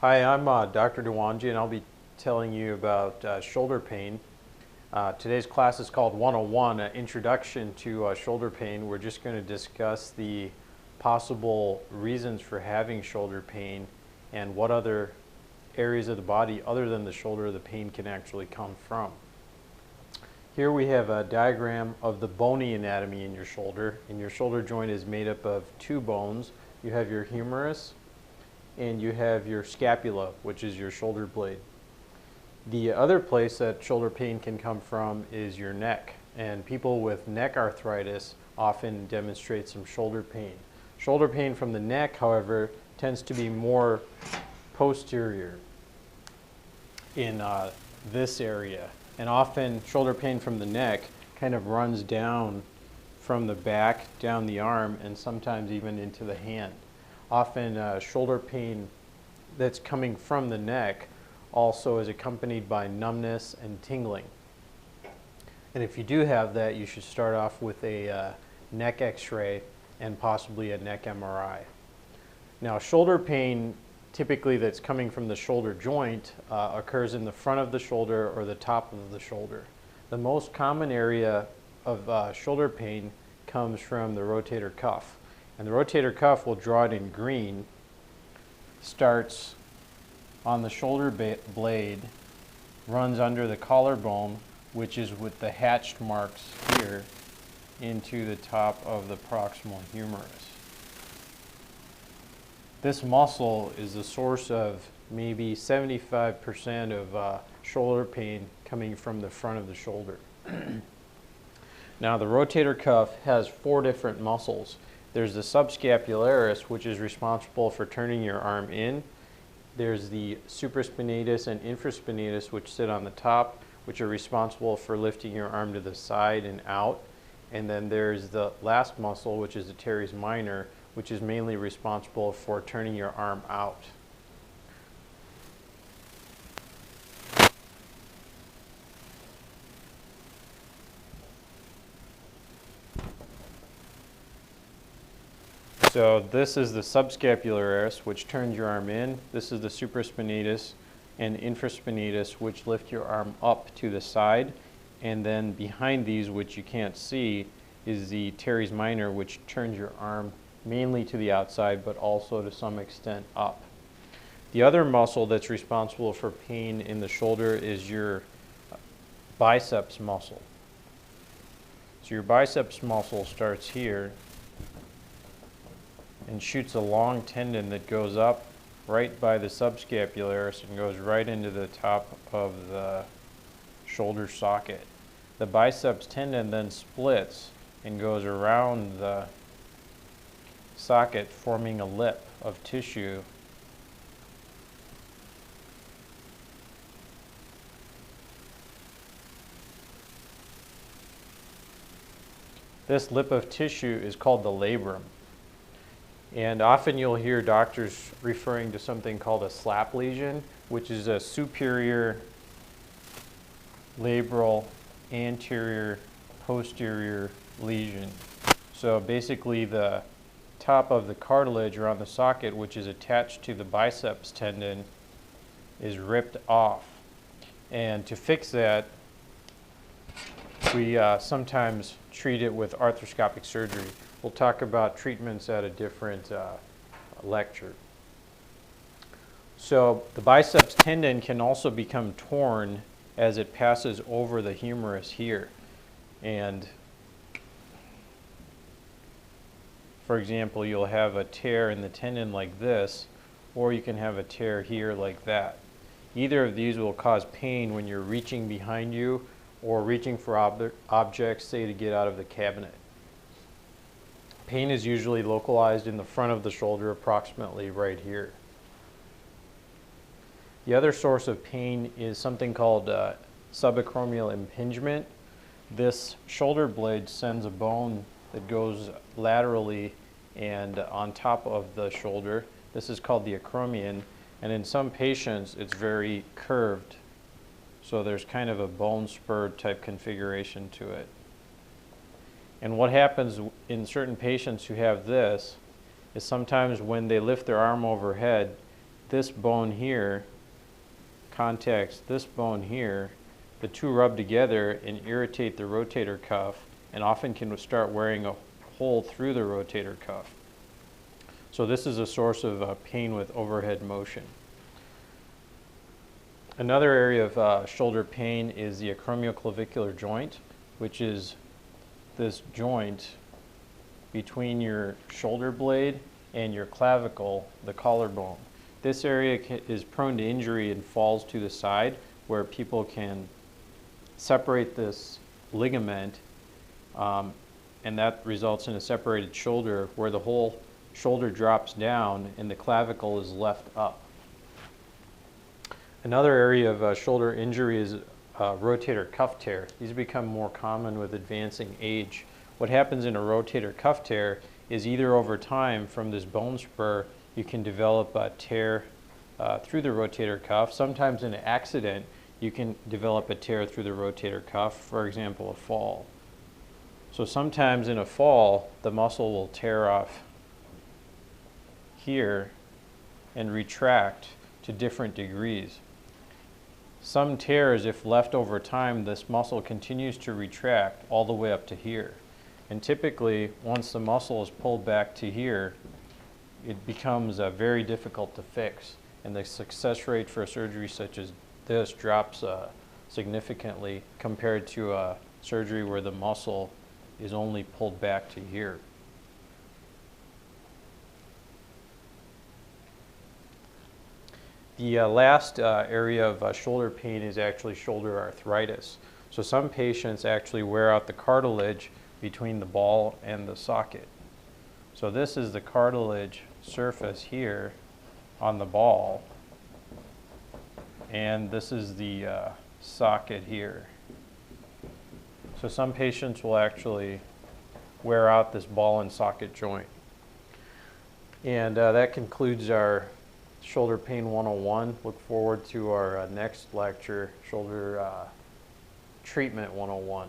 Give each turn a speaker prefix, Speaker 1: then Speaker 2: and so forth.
Speaker 1: Hi, I'm Dr. Dewanjee, and I'll be telling you about shoulder pain. Today's class is called 101, Introduction to Shoulder Pain. We're just going to discuss the possible reasons for having shoulder pain and what other areas of the body other than the shoulder the pain can actually come from. Here we have a diagram of the bony anatomy in your shoulder, and your shoulder joint is made up of two bones. You have your humerus and you have your scapula, which is your shoulder blade. The other place that shoulder pain can come from is your neck, and people with neck arthritis often demonstrate some shoulder pain. Shoulder pain from the neck, however, tends to be more posterior in this area, and often shoulder pain from the neck kind of runs down from the back, down the arm, and sometimes even into the hand. Often shoulder pain that's coming from the neck also is accompanied by numbness and tingling. And if you do have that, you should start off with a neck x-ray and possibly a neck MRI. Now, shoulder pain typically that's coming from the shoulder joint occurs in the front of the shoulder or the top of the shoulder. The most common area of shoulder pain comes from the rotator cuff. And the rotator cuff, we'll draw it in green, starts on the shoulder blade, runs under the collarbone, which is with the hatched marks here, into the top of the proximal humerus. This muscle is the source of maybe 75% of shoulder pain coming from the front of the shoulder. Now, the rotator cuff has four different muscles. There's the subscapularis, which is responsible for turning your arm in. There's the supraspinatus and infraspinatus, which sit on the top, which are responsible for lifting your arm to the side and out. And then there's the last muscle, which is the teres minor, which is mainly responsible for turning your arm out. So this is the subscapularis, which turns your arm in. This is the supraspinatus and infraspinatus, which lift your arm up to the side. And then behind these, which you can't see, is the teres minor, which turns your arm mainly to the outside, but also to some extent up. The other muscle that's responsible for pain in the shoulder is your biceps muscle. So your biceps muscle starts here and shoots a long tendon that goes up right by the subscapularis and goes right into the top of the shoulder socket. The biceps tendon then splits and goes around the socket, forming a lip of tissue. This lip of tissue is called the labrum. And often you'll hear doctors referring to something called a slap lesion, which is a superior labral anterior posterior lesion. So basically the top of the cartilage around the socket, which is attached to the biceps tendon, is ripped off. And to fix that, we sometimes treat it with arthroscopic surgery. We'll talk about treatments at a different lecture. So the biceps tendon can also become torn as it passes over the humerus here. And for example, you'll have a tear in the tendon like this, or you can have a tear here like that. Either of these will cause pain when you're reaching behind you or reaching for objects, say to get out of the cabinet. Pain is usually localized in the front of the shoulder, approximately right here. The other source of pain is something called subacromial impingement. This shoulder blade sends a bone that goes laterally and on top of the shoulder. This is called the acromion, and in some patients it's very curved. So there's kind of a bone spur type configuration to it. And what happens in certain patients who have this is sometimes when they lift their arm overhead, this bone here contacts this bone here, the two rub together and irritate the rotator cuff, and often can start wearing a hole through the rotator cuff. So this is a source of pain with overhead motion. Another area of shoulder pain is the acromioclavicular joint, which is this joint between your shoulder blade and your clavicle, the collarbone. This area is prone to injury and falls to the side, where people can separate this ligament, and that results in a separated shoulder where the whole shoulder drops down and the clavicle is left up. Another area of shoulder injury is rotator cuff tear. These become more common with advancing age. What happens in a rotator cuff tear is either over time from this bone spur you can develop a tear through the rotator cuff. Sometimes in an accident you can develop a tear through the rotator cuff, for example a fall. So sometimes in a fall the muscle will tear off here and retract to different degrees. Some tears, if left over time, this muscle continues to retract all the way up to here. And typically, once the muscle is pulled back to here, it becomes very difficult to fix. And the success rate for a surgery such as this drops significantly compared to a surgery where the muscle is only pulled back to here. The last area of shoulder pain is actually shoulder arthritis. So some patients actually wear out the cartilage between the ball and the socket. So this is the cartilage surface here on the ball, and this is the socket here. So some patients will actually wear out this ball and socket joint. And that concludes our Shoulder Pain 101. Look forward to our next lecture, Shoulder Treatment 101.